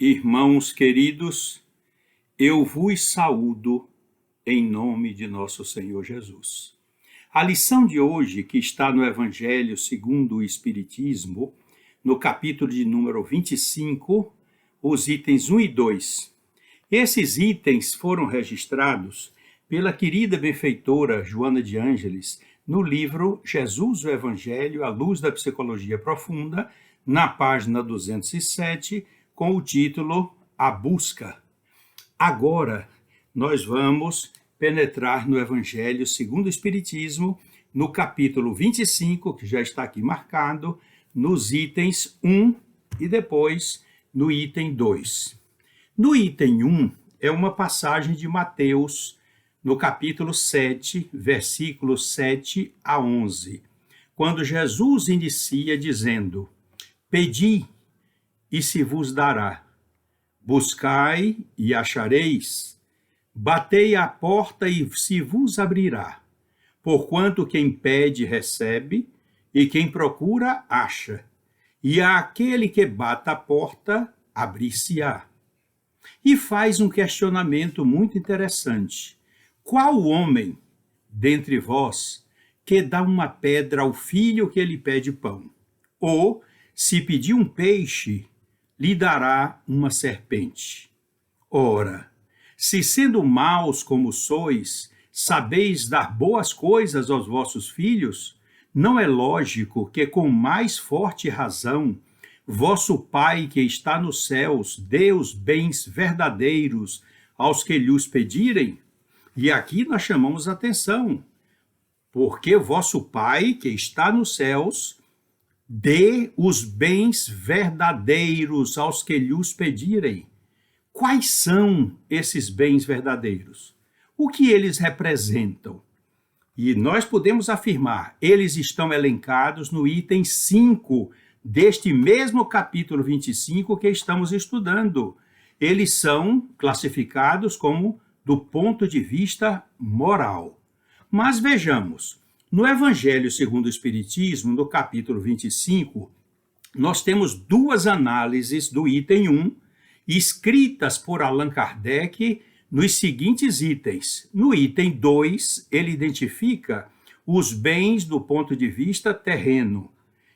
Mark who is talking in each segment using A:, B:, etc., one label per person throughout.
A: Irmãos queridos, eu vos saúdo em nome de nosso Senhor Jesus. A lição de hoje, que está no Evangelho segundo o Espiritismo, no capítulo de número 25, os itens 1 e 2. Esses itens foram registrados pela querida benfeitora Joana de Ângeles no livro Jesus, o Evangelho, à luz da psicologia profunda, na página 207, com o título A Busca. Agora, nós vamos penetrar no Evangelho segundo o Espiritismo, no capítulo 25, que já está aqui marcado, nos itens 1 e depois no item 2. No item 1 é uma passagem de Mateus, no capítulo 7, versículos 7 a 11, quando Jesus inicia dizendo: Pedi, e se vos dará. Buscai, e achareis. Batei à porta, e se vos abrirá. Porquanto quem pede, recebe, e quem procura, acha. E àquele que bata a porta, abrir-se-á. E faz um questionamento muito interessante. Qual homem, dentre vós, que dá uma pedra ao filho que lhe pede pão? Ou, se pedir um peixe, lhe dará uma serpente? Ora, se sendo maus como sois, sabeis dar boas coisas aos vossos filhos, não é lógico que com mais forte razão vosso Pai que está nos céus dê os bens verdadeiros aos que lhos pedirem? E aqui nós chamamos a atenção, porque vosso Pai que está nos céus dê os bens verdadeiros aos que lhos pedirem. Quais são esses bens verdadeiros? O que eles representam? E nós podemos afirmar, eles estão elencados no item 5 deste mesmo capítulo 25 que estamos estudando. Eles são classificados como do ponto de vista moral. Mas vejamos, no Evangelho segundo o Espiritismo, no capítulo 25, nós temos duas análises do item 1, escritas por Allan Kardec nos seguintes itens. No item 2, ele identifica os bens do ponto de vista terreno.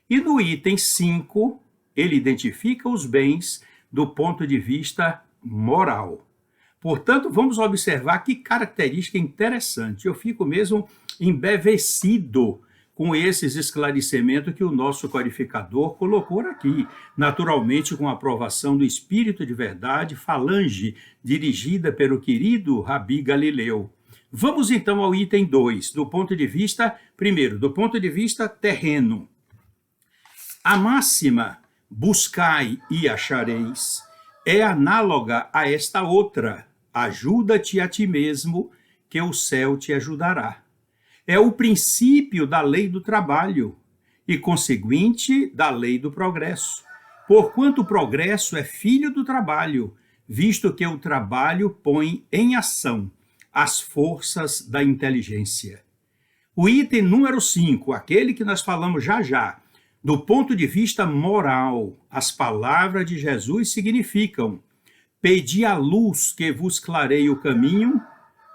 A: E no item 5, ele identifica os bens do ponto de vista moral. Portanto, vamos observar que característica interessante. Eu fico mesmo embevecido com esses esclarecimentos que o nosso codificador colocou aqui, naturalmente com a aprovação do Espírito de Verdade, falange, dirigida pelo querido Rabi Galileu. Vamos então ao item 2, do ponto de vista, primeiro, do ponto de vista terreno. A máxima, buscai e achareis, é análoga a esta outra, ajuda-te a ti mesmo, que o céu te ajudará. É o princípio da lei do trabalho e, conseguinte, da lei do progresso. Porquanto o progresso é filho do trabalho, visto que o trabalho põe em ação as forças da inteligência. O item número 5, aquele que nós falamos já, do ponto de vista moral, as palavras de Jesus significam: pedi a luz que vos clareie o caminho,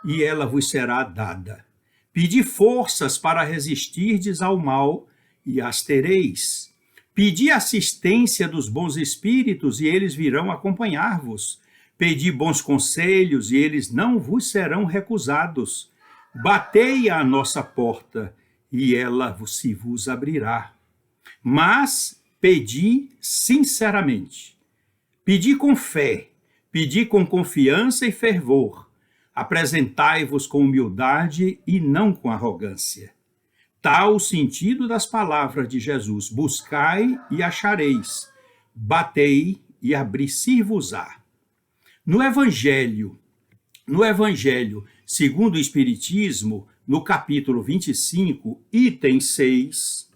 A: e ela vos será dada. Pedi forças para resistirdes ao mal, e as tereis. Pedi assistência dos bons espíritos, e eles virão acompanhar-vos. Pedi bons conselhos, e eles não vos serão recusados. Batei à nossa porta, e ela se vos abrirá. Mas pedi sinceramente. Pedi com fé, pedi com confiança e fervor. Apresentai-vos com humildade e não com arrogância. Tal o sentido das palavras de Jesus: buscai e achareis, batei e abrir-se-vos-á. No Evangelho segundo o Espiritismo, no capítulo 25, item 6,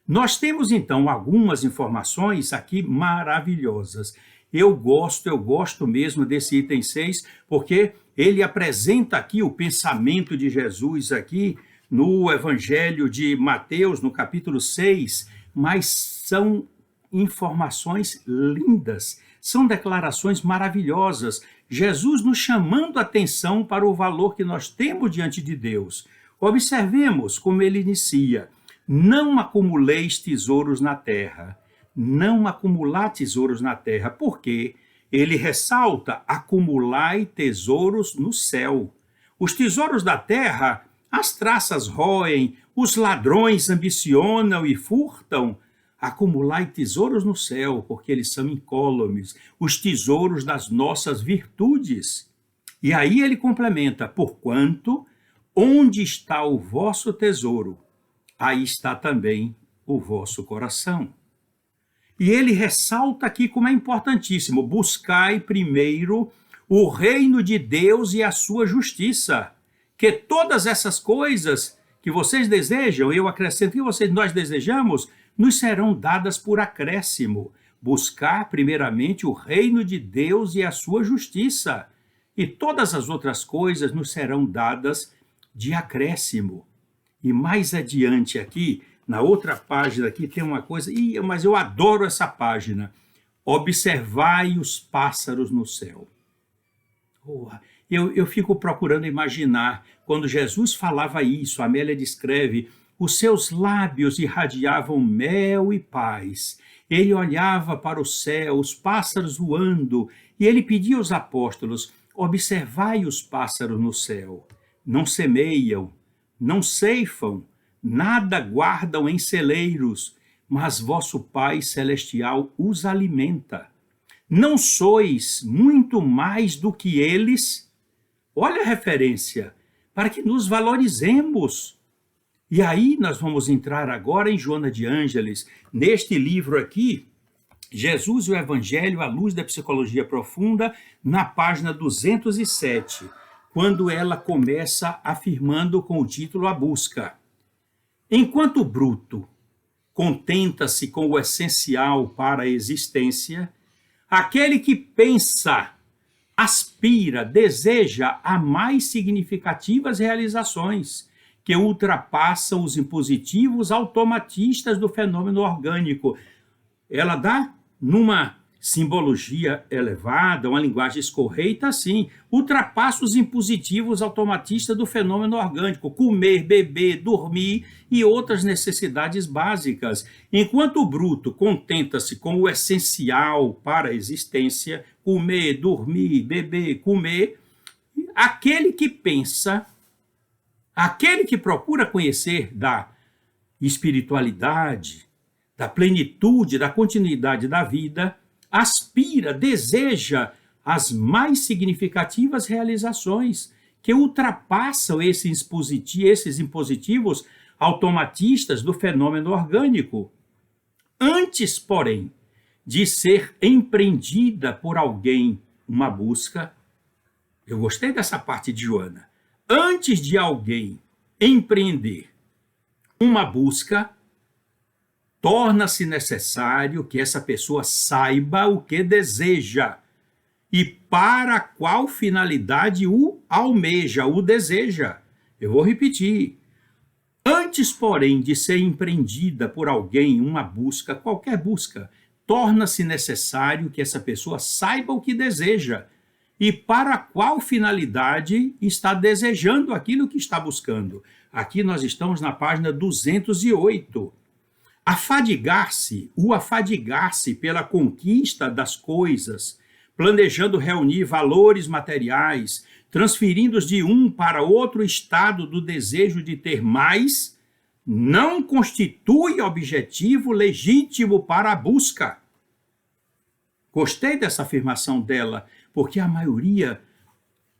A: nós temos então algumas informações aqui maravilhosas. Eu gosto mesmo desse item 6, porque ele apresenta aqui o pensamento de Jesus aqui no Evangelho de Mateus, no capítulo 6, mas são informações lindas, são declarações maravilhosas. Jesus nos chamando a atenção para o valor que nós temos diante de Deus. Observemos como ele inicia: não acumuleis tesouros na terra. Não acumular tesouros na terra. Por quê? Ele ressalta: acumulai tesouros no céu. Os tesouros da terra, as traças roem, os ladrões ambicionam e furtam. Acumulai tesouros no céu, porque eles são incólumes, os tesouros das nossas virtudes. E aí ele complementa: porquanto, onde está o vosso tesouro, aí está também o vosso coração. E ele ressalta aqui como é importantíssimo: buscai primeiro o reino de Deus e a sua justiça, que todas essas coisas que vocês desejam, eu acrescento que nós desejamos, nos serão dadas por acréscimo. Buscar primeiramente o reino de Deus e a sua justiça, e todas as outras coisas nos serão dadas de acréscimo. E mais adiante aqui, na outra página aqui, tem uma coisa, mas eu adoro essa página: observai os pássaros no céu. Eu fico procurando imaginar, quando Jesus falava isso, Amélia descreve: os seus lábios irradiavam mel e paz. Ele olhava para o céu, os pássaros voando, e ele pedia aos apóstolos: observai os pássaros no céu. Não semeiam, não ceifam, nada guardam em celeiros, mas vosso Pai Celestial os alimenta. Não sois muito mais do que eles? Olha a referência, para que nos valorizemos. E aí nós vamos entrar agora em Joana de Ângeles, neste livro aqui, Jesus e o Evangelho à luz da psicologia profunda, na página 207, quando ela começa afirmando com o título A Busca. Enquanto o bruto contenta-se com o essencial para a existência, aquele que pensa, aspira, deseja a mais significativas realizações, que ultrapassam os impositivos automatistas do fenômeno orgânico. Ela dá, numa simbologia elevada, uma linguagem escorreita, assim, ultrapassa os impositivos automatistas do fenômeno orgânico: comer, beber, dormir e outras necessidades básicas. Enquanto o bruto contenta-se com o essencial para a existência: comer, dormir, beber, comer, aquele que pensa, aquele que procura conhecer da espiritualidade, da plenitude, da continuidade da vida, aspira, deseja as mais significativas realizações que ultrapassam esses impositivos automatistas do fenômeno orgânico. Antes, porém, de ser empreendida por alguém uma busca, eu gostei dessa parte de Joana, antes de alguém empreender uma busca, torna-se necessário que essa pessoa saiba o que deseja e para qual finalidade o almeja, o deseja. Eu vou repetir. Antes, porém, de ser empreendida por alguém uma busca, qualquer busca, torna-se necessário que essa pessoa saiba o que deseja e para qual finalidade está desejando aquilo que está buscando. Aqui nós estamos na página 208. Afadigar-se pela conquista das coisas, planejando reunir valores materiais, transferindo-os de um para outro estado do desejo de ter mais, não constitui objetivo legítimo para a busca. Gostei dessa afirmação dela, porque a maioria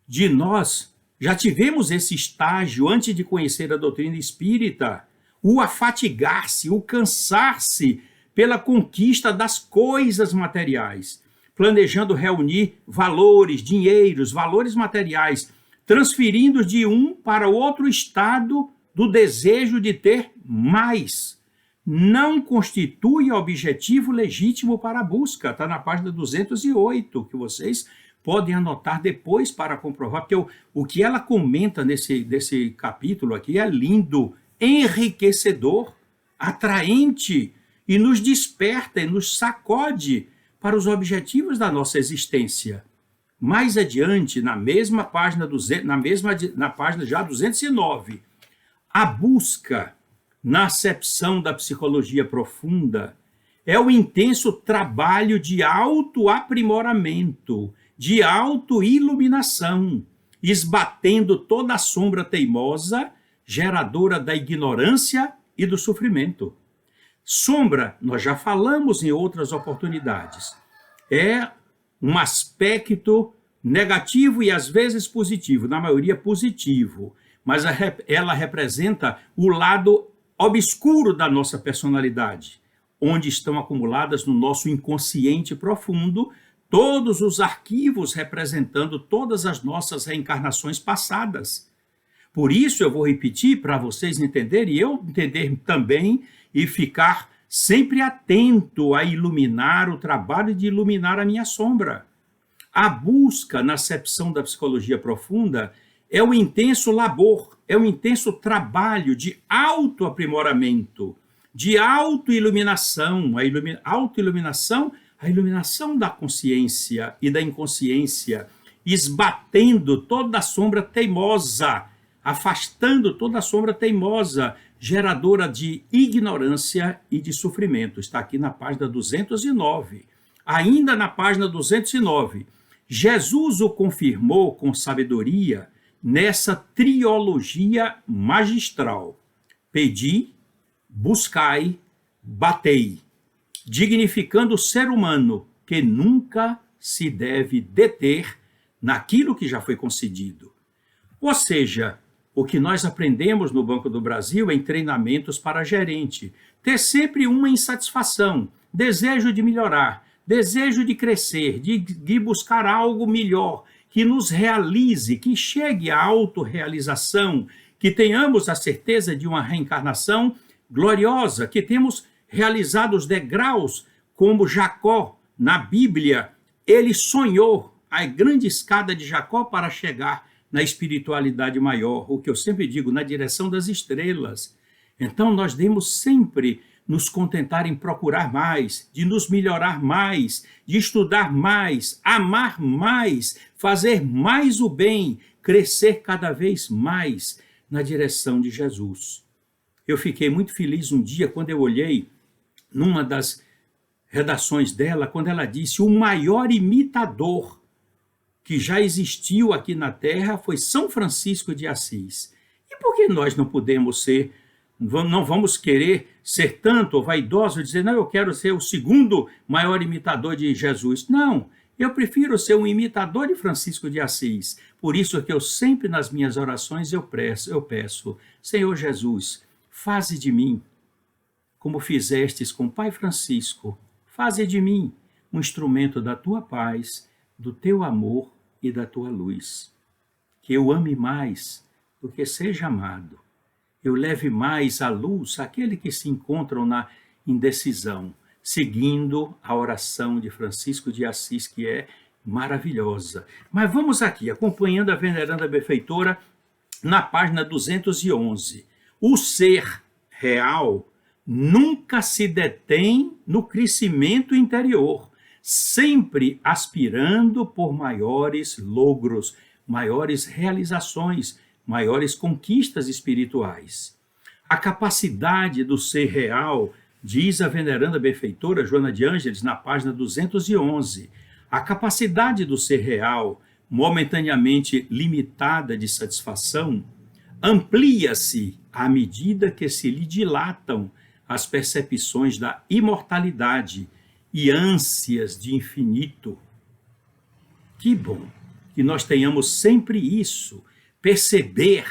A: de nós já tivemos esse estágio antes de conhecer a doutrina espírita. O afatigar-se, o cansar-se pela conquista das coisas materiais, planejando reunir valores, dinheiros, valores materiais, transferindo de um para outro estado do desejo de ter mais. Não constitui objetivo legítimo para a busca. Está na página 208, que vocês podem anotar depois para comprovar, porque o que ela comenta nesse capítulo aqui é lindo, enriquecedor, atraente, e nos desperta e nos sacode para os objetivos da nossa existência. Mais adiante, na mesma página, na página já 209, a busca, na acepção da psicologia profunda, é o intenso trabalho de autoaprimoramento, de autoiluminação, esbatendo toda a sombra teimosa, geradora da ignorância e do sofrimento. Sombra, nós já falamos em outras oportunidades, é um aspecto negativo e às vezes positivo, na maioria positivo, mas ela representa o lado obscuro da nossa personalidade, onde estão acumuladas no nosso inconsciente profundo todos os arquivos representando todas as nossas reencarnações passadas. Por isso eu vou repetir para vocês entenderem e eu entender também e ficar sempre atento a iluminar o trabalho de iluminar a minha sombra. A busca na acepção da psicologia profunda é um intenso labor, é um intenso trabalho de autoaprimoramento, de autoiluminação, autoiluminação, a iluminação da consciência e da inconsciência, esbatendo toda a sombra teimosa, afastando toda a sombra teimosa, geradora de ignorância e de sofrimento. Está aqui na página 209. Ainda na página 209, Jesus o confirmou com sabedoria nessa triologia magistral. Pedi, buscai, batei, dignificando o ser humano que nunca se deve deter naquilo que já foi concedido. Ou seja, o que nós aprendemos no Banco do Brasil em treinamentos para gerente, ter sempre uma insatisfação, desejo de melhorar, desejo de crescer, de buscar algo melhor, que nos realize, que chegue à autorrealização, que tenhamos a certeza de uma reencarnação gloriosa, que temos realizado os degraus como Jacó na Bíblia. Ele sonhou a grande escada de Jacó para chegar na espiritualidade maior, o que eu sempre digo, na direção das estrelas. Então nós devemos sempre nos contentar em procurar mais, de nos melhorar mais, de estudar mais, amar mais, fazer mais o bem, crescer cada vez mais na direção de Jesus. Eu fiquei muito feliz um dia quando eu olhei numa das redações dela, quando ela disse: o maior imitador que já existiu aqui na Terra foi São Francisco de Assis. E por que nós não podemos ser, não vamos querer ser tanto vaidosos e dizer, não, eu quero ser o segundo maior imitador de Jesus? Não, eu prefiro ser um imitador de Francisco de Assis. Por isso que eu sempre nas minhas orações eu peço, Senhor Jesus, faze de mim, como fizestes com o Pai Francisco, faze de mim um instrumento da tua paz, do teu amor e da tua luz. Que eu ame mais do que seja amado. Eu leve mais à luz aquele que se encontram na indecisão, seguindo a oração de Francisco de Assis, que é maravilhosa. Mas vamos aqui, acompanhando a veneranda benfeitora, na página 211. O ser real nunca se detém no crescimento interior, sempre aspirando por maiores logros, maiores realizações, maiores conquistas espirituais. A capacidade do ser real, diz a veneranda benfeitora Joana de Ângeles na página 211, a capacidade do ser real, momentaneamente limitada de satisfação, amplia-se à medida que se lhe dilatam as percepções da imortalidade e ânsias de infinito. Que bom que nós tenhamos sempre isso, perceber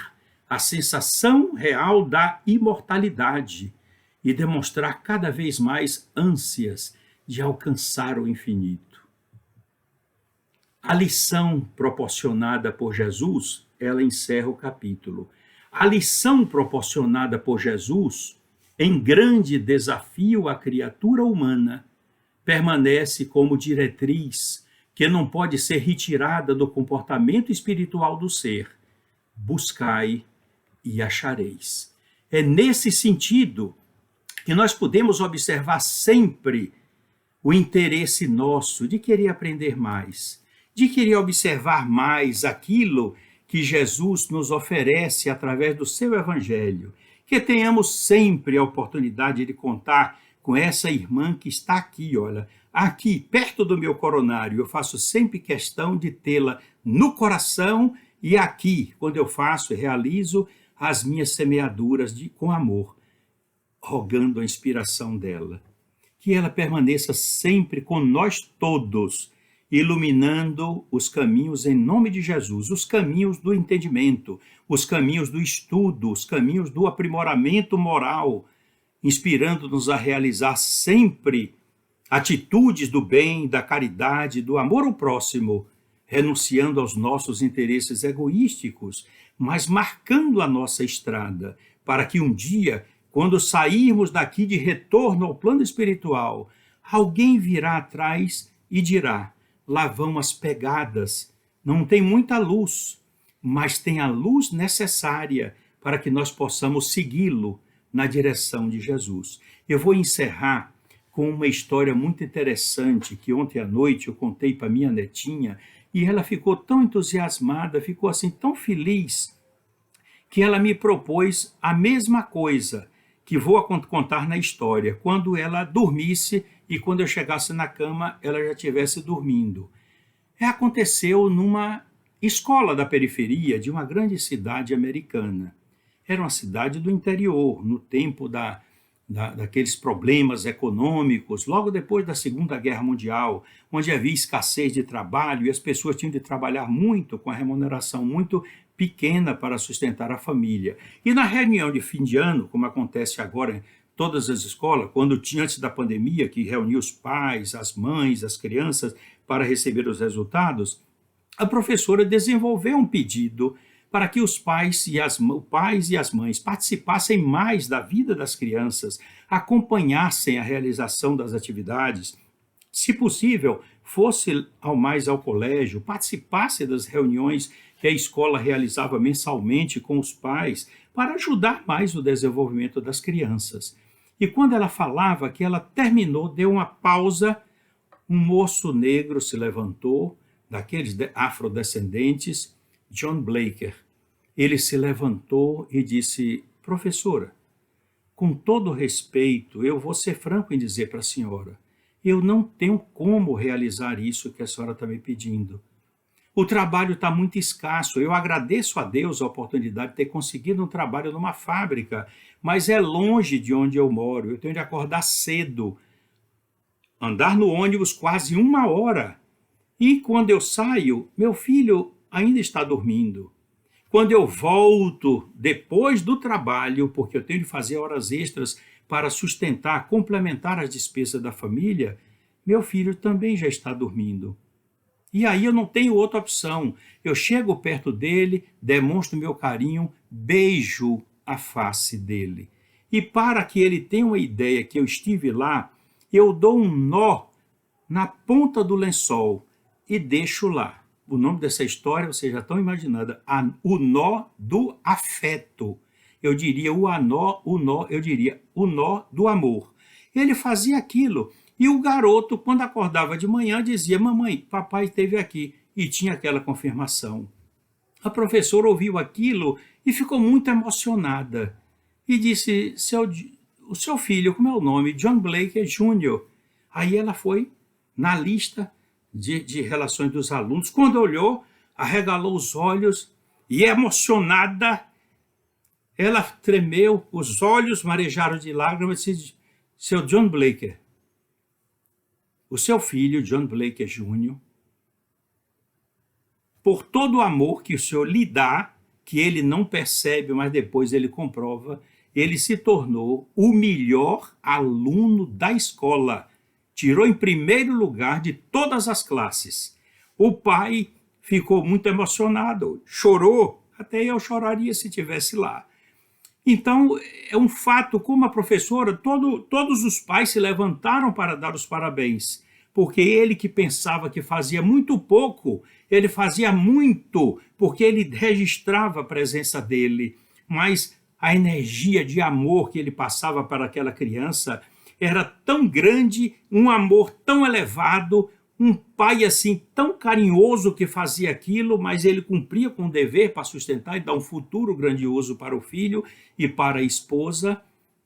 A: a sensação real da imortalidade e demonstrar cada vez mais ânsias de alcançar o infinito. A lição proporcionada por Jesus, ela encerra o capítulo. A lição proporcionada por Jesus, em grande desafio à criatura humana, permanece como diretriz que não pode ser retirada do comportamento espiritual do ser. Buscai e achareis. É nesse sentido E nós podemos observar sempre o interesse nosso de querer aprender mais, de querer observar mais aquilo que Jesus nos oferece através do seu evangelho, que tenhamos sempre a oportunidade de contar com essa irmã que está aqui, olha, aqui perto do meu coronário. Eu faço sempre questão de tê-la no coração e aqui, quando eu faço e realizo as minhas semeaduras com amor, rogando a inspiração dela. Que ela permaneça sempre com nós todos, iluminando os caminhos em nome de Jesus, os caminhos do entendimento, os caminhos do estudo, os caminhos do aprimoramento moral, inspirando-nos a realizar sempre atitudes do bem, da caridade, do amor ao próximo, renunciando aos nossos interesses egoísticos, mas marcando a nossa estrada, para que um dia, quando sairmos daqui de retorno ao plano espiritual, alguém virá atrás e dirá: lá vão as pegadas, não tem muita luz, mas tem a luz necessária para que nós possamos segui-lo na direção de Jesus. Eu vou encerrar com uma história muito interessante que ontem à noite eu contei para minha netinha e ela ficou tão entusiasmada, ficou assim tão feliz, que ela me propôs a mesma coisa que vou contar na história, quando ela dormisse e quando eu chegasse na cama ela já estivesse dormindo. Aconteceu numa escola da periferia de uma grande cidade americana. Era uma cidade do interior, no tempo daqueles problemas econômicos, logo depois da Segunda Guerra Mundial, onde havia escassez de trabalho e as pessoas tinham de trabalhar muito, com a remuneração muito pequena para sustentar a família. E na reunião de fim de ano, como acontece agora em todas as escolas, quando tinha antes da pandemia, que reunia os pais, as mães, as crianças para receber os resultados, a professora desenvolveu um pedido para que os pais e as mães participassem mais da vida das crianças, acompanhassem a realização das atividades, se possível, fosse ao colégio, participasse das reuniões que a escola realizava mensalmente com os pais, para ajudar mais o desenvolvimento das crianças. E quando ela falava que ela terminou, deu uma pausa, um moço negro se levantou, daqueles afrodescendentes, John Blaker. Ele se levantou e disse: professora, com todo respeito, eu vou ser franco em dizer para a senhora, eu não tenho como realizar isso que a senhora está me pedindo. O trabalho está muito escasso. Eu agradeço a Deus a oportunidade de ter conseguido um trabalho numa fábrica, mas é longe de onde eu moro. Eu tenho de acordar cedo, andar no ônibus quase 1 hora. E quando eu saio, meu filho ainda está dormindo. Quando eu volto depois do trabalho, porque eu tenho de fazer horas extras para sustentar, complementar as despesas da família, meu filho também já está dormindo. E aí eu não tenho outra opção. Eu chego perto dele, demonstro meu carinho, beijo a face dele. E para que ele tenha uma ideia que eu estive lá, eu dou um nó na ponta do lençol e deixo lá. O nome dessa história, vocês já estão imaginando, o nó do afeto. Eu diria o nó do amor. Ele fazia aquilo. E o garoto, quando acordava de manhã, dizia: mamãe, papai esteve aqui. E tinha aquela confirmação. A professora ouviu aquilo e ficou muito emocionada. E disse: o seu filho, como é o nome? John Blake Jr. Aí ela foi na lista de relações dos alunos. Quando olhou, arregalou os olhos e, emocionada, ela tremeu, os olhos marejaram de lágrimas e disse: seu John Blake, o seu filho, John Blake Jr., por todo o amor que o senhor lhe dá, que ele não percebe, mas depois ele comprova, ele se tornou o melhor aluno da escola. Tirou em primeiro lugar de todas as classes. O pai ficou muito emocionado, chorou, até eu choraria se estivesse lá. Então, é um fato, como a professora, todos os pais se levantaram para dar os parabéns, porque ele que pensava que fazia muito pouco, ele fazia muito, porque ele registrava a presença dele, mas a energia de amor que ele passava para aquela criança era tão grande, um amor tão elevado, um pai assim tão carinhoso que fazia aquilo, mas ele cumpria com o dever para sustentar e dar um futuro grandioso para o filho e para a esposa.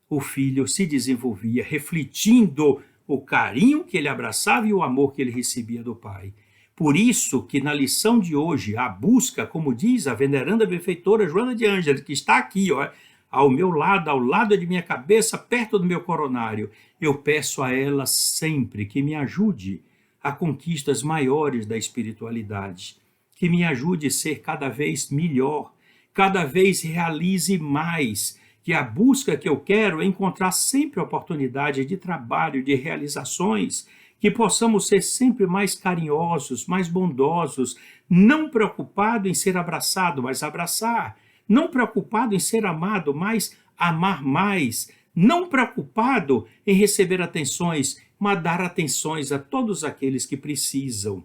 A: O filho se desenvolvia refletindo o carinho que ele abraçava e o amor que ele recebia do pai. Por isso que na lição de hoje, a busca, como diz a veneranda benfeitora Joana de Ângeles, que está aqui, ó, ao meu lado, ao lado de minha cabeça, perto do meu coronário, eu peço a ela sempre que me ajude a conquistas maiores da espiritualidade, que me ajude a ser cada vez melhor, cada vez realize mais, que a busca que eu quero é encontrar sempre oportunidade de trabalho, de realizações, que possamos ser sempre mais carinhosos, mais bondosos, não preocupado em ser abraçado, mas abraçar, não preocupado em ser amado, mas amar mais, não preocupado em receber atenções, mas dar atenções a todos aqueles que precisam,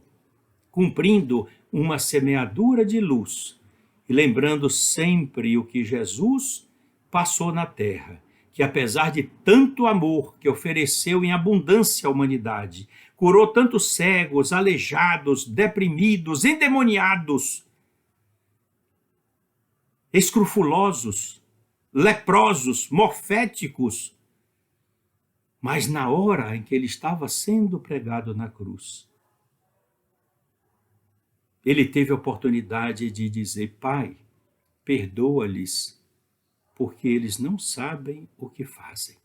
A: cumprindo uma semeadura de luz e lembrando sempre o que Jesus passou na terra, que apesar de tanto amor que ofereceu em abundância à humanidade, curou tantos cegos, aleijados, deprimidos, endemoniados, escrufulosos, leprosos, morféticos, mas na hora em que ele estava sendo pregado na cruz, ele teve a oportunidade de dizer: Pai, perdoa-lhes, porque eles não sabem o que fazem.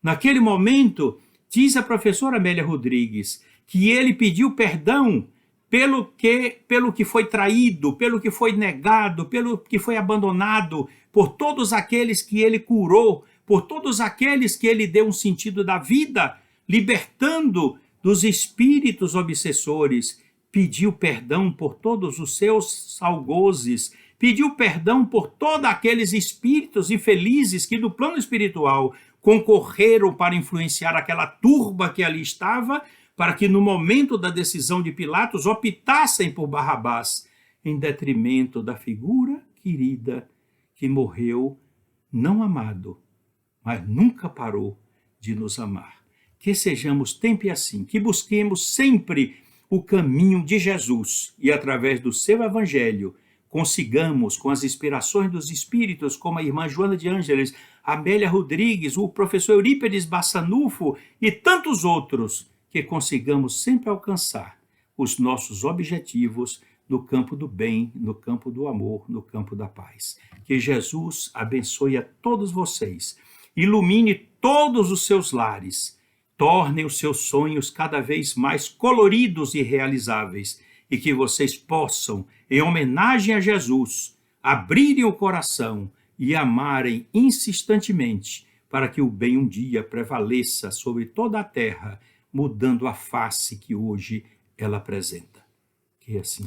A: Naquele momento, diz a professora Amélia Rodrigues, que ele pediu perdão pelo que foi traído, pelo que foi negado, pelo que foi abandonado, por todos aqueles que ele curou, por todos aqueles que ele deu um sentido da vida, libertando dos espíritos obsessores. Pediu perdão por todos os seus algozes, pediu perdão por todos aqueles espíritos infelizes que no plano espiritual concorreram para influenciar aquela turba que ali estava, para que no momento da decisão de Pilatos optassem por Barrabás, em detrimento da figura querida que morreu não amado, mas nunca parou de nos amar. Que sejamos sempre assim, que busquemos sempre o caminho de Jesus e através do seu evangelho consigamos, com as inspirações dos espíritos, como a irmã Joana de Ângeles, Amélia Rodrigues, o professor Eurípides Bassanufo e tantos outros, que consigamos sempre alcançar os nossos objetivos no campo do bem, no campo do amor, no campo da paz. Que Jesus abençoe a todos vocês, ilumine todos os seus lares, torne os seus sonhos cada vez mais coloridos e realizáveis, e que vocês possam, em homenagem a Jesus, abrirem o coração e amarem insistentemente, para que o bem um dia prevaleça sobre toda a terra, mudando a face que hoje ela apresenta. Que assim